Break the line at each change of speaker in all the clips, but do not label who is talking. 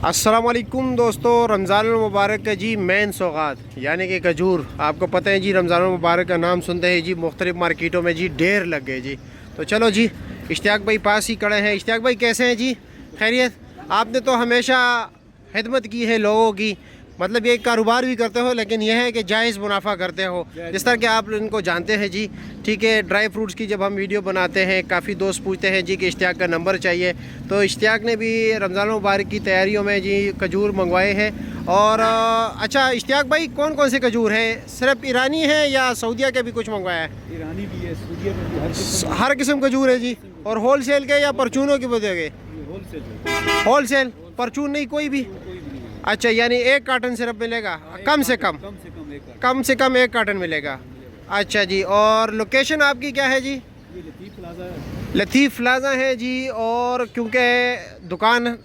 अस्सलाम वालेकुम दोस्तों, रमज़ान मुबारक का जी मेन सौगात यानी कि खजूर। आपको पता है जी, रमज़ान मुबारक का नाम सुनते हैं जी मुख्तलिफ़ मार्केटों में जी ढेर लग गए जी। तो चलो जी, इश्तियाक भाई पास ही खड़े हैं। इश्तियाक भाई कैसे हैं जी? खैरियत? आपने तो हमेशा खिदमत की है लोगों की, मतलब ये कारोबार भी करते हो लेकिन यह है कि जायज़ मुनाफा करते हो, जिस तरह के आप इनको जानते हैं जी। ठीक है, ड्राई फ्रूट्स की जब हम वीडियो बनाते हैं काफ़ी दोस्त पूछते हैं जी कि इश्तियाक का नंबर चाहिए, तो इश्तियाक ने भी रमज़ान मुबारक की तैयारियों में जी खजूर मंगवाए हैं। और अच्छा इश्तियाक भाई, कौन कौन से खजूर हैं? सिर्फ ईरानी है या सऊदीया के भी कुछ मंगवाया है?
ईरानी भी है, सऊदीया में भी
हर किस्म खजूर है जी। और होल सेल के या परचूनों की वजह के? होल सेल, परचून नहीं कोई भी? अच्छा, यानी एक कार्टन सिर्फ मिलेगा? कम से कम एक कार्टन मिलेगा। अच्छा जी, और लोकेशन आपकी क्या है जी?
लतीफ़ प्लाजा है।
लतीफ़ प्लाजा है जी। और क्योंकि दुकान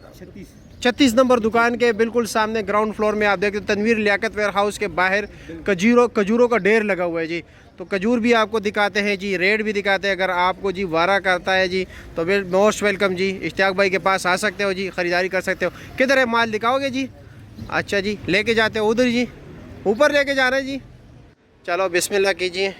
36 नंबर दुकान के बिल्कुल सामने ग्राउंड फ्लोर में आप देखते तनवीर लियाकत वेयर हाउस के बाहर खजूरों का ढेर लगा हुआ है जी। तो खजूर भी आपको दिखाते हैं जी, रेट भी दिखाते हैं। अगर आपको जी वारा करता है जी तो मोस्ट वेलकम जी, इश्तियाक भाई के पास आ सकते हो जी, ख़रीदारी कर सकते हो। किधर है माल, दिखाओगे जी? अच्छा जी, लेके जाते हो उधर जी, ऊपर लेके जा रहे हैं जी। चलो बिस्मिल्लाह कीजिए।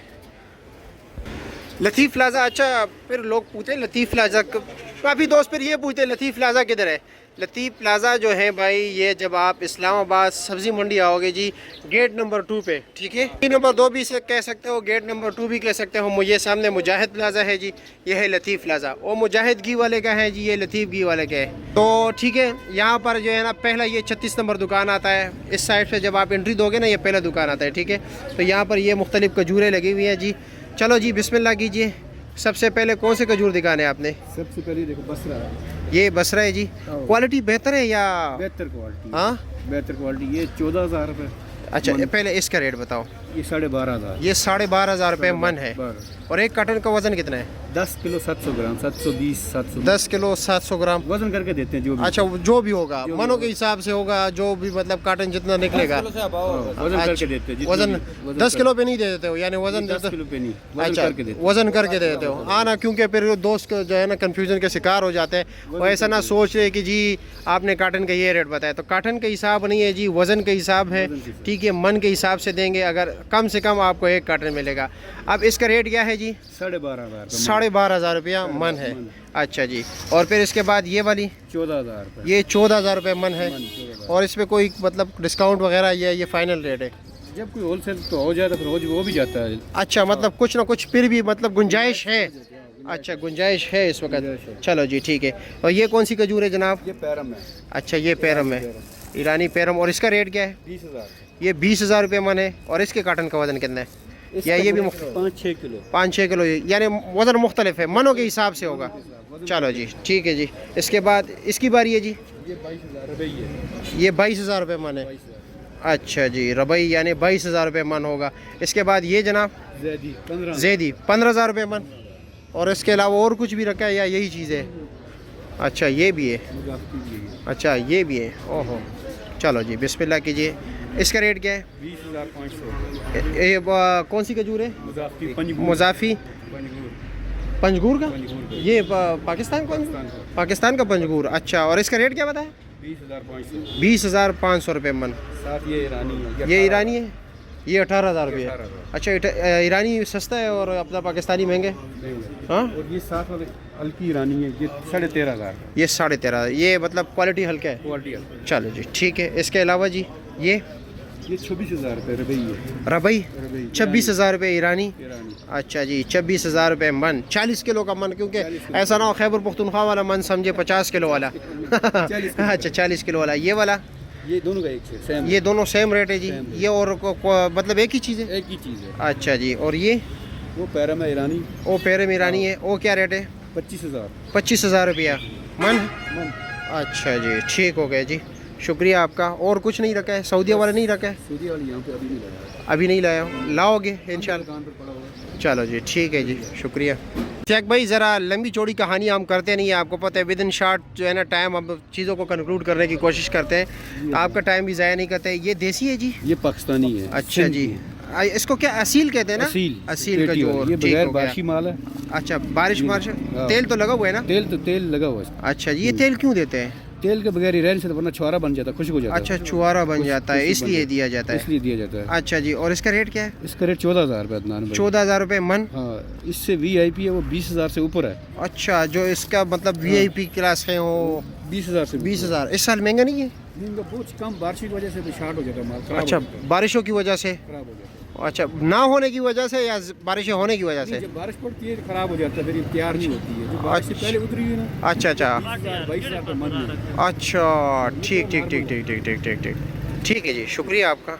लतीफ़ प्लाजा, अच्छा फिर लोग पूछते हैं लतीफ़ प्लाजा, काफ़ी दोस्त फिर ये पूछते हैं लतीफ़ प्लाजा किधर है। लतीफ़ प्लाजा जो है भाई, ये जब आप इस्लामाबाद सब्ज़ी मंडी आओगे जी, गेट नंबर 2 पे, ठीक है, नंबर 2 भी से कह सकते हो, गेट नंबर 2 भी कह सकते हो। मुझे सामने मुजाहिद प्लाजा है जी, ये है लतीफ़ प्लाजा। और मुजाहिद घी वाले का है जी, ये लतीफ़ घी वाले का है। तो ठीक है, यहाँ पर जो है ना पहला ये 36 नंबर दुकान आता है। इस साइड से जब आप एंट्री दोगे ना, ये पहला दुकान आता है, ठीक है। तो यहाँ पर ये मुख्तलिफ़ खजूरें लगी हुई हैं जी। चलो जी बिस्मिल्लाह कीजिए। सबसे पहले कौन से खजूर दिखाने आपने?
सबसे पहले देखो बसरा है।
ये बसरा है जी। क्वालिटी बेहतर है या?
बेहतर क्वालिटी।
हाँ,
बेहतर क्वालिटी। ये 14,000 रुपये।
अच्छा, पहले इसका रेट बताओ।
ये 12,500।
ये 12,500 रुपये मन है। और एक कार्टन का वज़न कितना है?
10 किलो 700 ग्राम, 720 700।
10 किलो 700 ग्राम
वजन करके देते हैं जो भी।
अच्छा, जो भी होगा मनों के हिसाब से होगा, जो भी मतलब कार्टन जितना निकलेगा
वजन करके देते हैं।
वजन 10 किलो पे नहीं दे देते हो, यानी वजन
10 किलो पे नहीं,
अच्छा वजन करके दे देते हो। हाँ ना, क्योंकि फिर दोस्त जो है ना कन्फ्यूजन के शिकार हो जाते हैं, वो ऐसा ना सोच रहे कि जी आपने कार्टन का ये रेट बताया। तो कार्टन का हिसाब नहीं है जी, वज़न का हिसाब है, ठीक है। मन के हिसाब से देंगे, अगर कम से कम आपको एक कार्टन मिलेगा। अब इसका रेट क्या है जी?
12,500।
12,500 रुपया मन है। अच्छा जी, और फिर इसके बाद ये वाली
14,000 रुपये।
ये 14,000 रुपये मन है। और इस पर कोई मतलब डिस्काउंट वगैरह ये फाइनल रेट है?
जब कोई होलसेल तो हो जाए तो फिर वो भी जाता है।
अच्छा, मतलब कुछ ना कुछ फिर भी मतलब गुंजाइश है। अच्छा, गुंजाइश है इस वक्त। चलो जी ठीक है। और ये कौन सी खजूर है जनाब?
ये पैरम है।
अच्छा, ये पैरम है, ईरानी पैरम। और इसका रेट क्या है?
20,000।
ये 20,000 रुपये मन है। और इसके कार्टन का वजन कितना है? या ये भी
5-6 किलो?
5-6 किलो, यानी वज़न मुख्तलिफ है, मनों के हिसाब से होगा। चलो जी ठीक है जी। इसके बाद इसकी बारी है जी।
ये 22,000 रुपये है।
ये 22,000 रुपये मन है। अच्छा जी, रबई यानी 22,000 रुपये मन होगा। इसके बाद ये जनाब ज़ेदी 15,000 रुपये मन। और इसके अलावा और कुछ भी रखा है या यही चीज़ है? अच्छा, ये भी है। अच्छा, ये भी है। ओहो, चलो जी बिस्मिल्लाह कीजिए। इसका रेट क्या है?
20,500।
ये कौन सी खजूर है? मुजाफ़ी पंजगूर का? ये पाकिस्तान का पंजगूर। अच्छा, और इसका रेट क्या बताया?
20,500।
20,500 रुपये मन।
साथ ये ईरानी है।
ये ईरानी है, ये 18,000 रुपये। अच्छा, ईरानी सस्ता है और अपना पाकिस्तानी महंगे। हाँ,
और ये साथ वाले हल्की ईरानी है, ये 13,500।
ये 13,500। ये मतलब क्वालिटी हल्का है।
क्वालिटी।
चलो जी ठीक है। इसके अलावा जी ये
26,000 रुपये रबई है।
रबई 26,000 रुपये ईरानी।
ईरानी।
अच्छा जी, 26,000 रुपये मन, 40 किलो का मन, क्योंकि ऐसा ना हो खैबर पख्तूनख्वा वाला मन समझे 50 किलो वाला। अच्छा, 40 किलो वाला। ये वाला?
ये दोनों का एक सेम।
ये दोनों सेम रेट है जी। ये और मतलब एक ही चीज़ है?
एक ही चीज़ है।
अच्छा जी। और ये?
वो पैरम है ईरानी।
वो पैरम ईरानी है। वो क्या रेट है?
25,000।
25,000 रुपया मन। अच्छा जी ठीक हो गया जी, शुक्रिया आपका। और कुछ नहीं रखा है? सऊदी वाला नहीं रखा है?
सऊदी वाली यहाँ पे अभी नहीं लगाया।
अभी नहीं लाया हूँ, लाओगे इंशाल्लाह?
दुकान पर पड़ा हुआ है।
चलो जी ठीक है जी, शुक्रिया। चेक भाई, ज़रा लंबी चौड़ी कहानी हम करते नहीं है, आपको पता है। विद इन शॉर्ट जो है ना टाइम, हम चीज़ों को कंक्लूड करने की कोशिश करते हैं, आपका टाइम भी ज़ाया नहीं करते। ये देसी है जी?
ये पाकिस्तानी है।
अच्छा जी, इसको क्या असील कहते हैं ना? असील का जो
ये बगैर बाशी माल है।
अच्छा, बारिश मार्च। तेल तो लगा हुआ है ना?
तेल लगा हुआ है।
अच्छा जी, ये तेल क्यों देते हैं?
तेल के बगैर ही रहने से, वरना छुआरा बन जाता है, खुश्क हो जाता है।
अच्छा, छुआरा बन जाता है, इसलिए दिया जाता है।
इसलिए दिया जाता है।
अच्छा जी, और इसका रेट क्या है?
इसका रेट 14,000 रुपये अदनान भाई।
14,000 रुपये मन।
हाँ, इससे VIP है वो 20,000 से ऊपर है।
अच्छा, जो इसका मतलब VIP क्लास है वो
20,000 से
20,000। इस साल महंगा नहीं है?
महंगा बहुत कम, बारिश की वजह से भी शार्ट हो जाता है माल, खराब
अच्छा,
हो जाता
बारिशों की वजह से?
है, खराब हो जाता है।
अच्छा, ना होने की वजह से या बारिशें होने की वजह से?
जब बारिश पड़ती है खराब हो जाता है, फिर ये तैयार नहीं होती है। जो बारिश से पहले उतरी हुई ना,
अच्छा अच्छा
22,000 का मन है।
अच्छा, ठीक ठीक ठीक ठीक ठीक ठीक ठीक ठीक ठीक है जी, शुक्रिया आपका।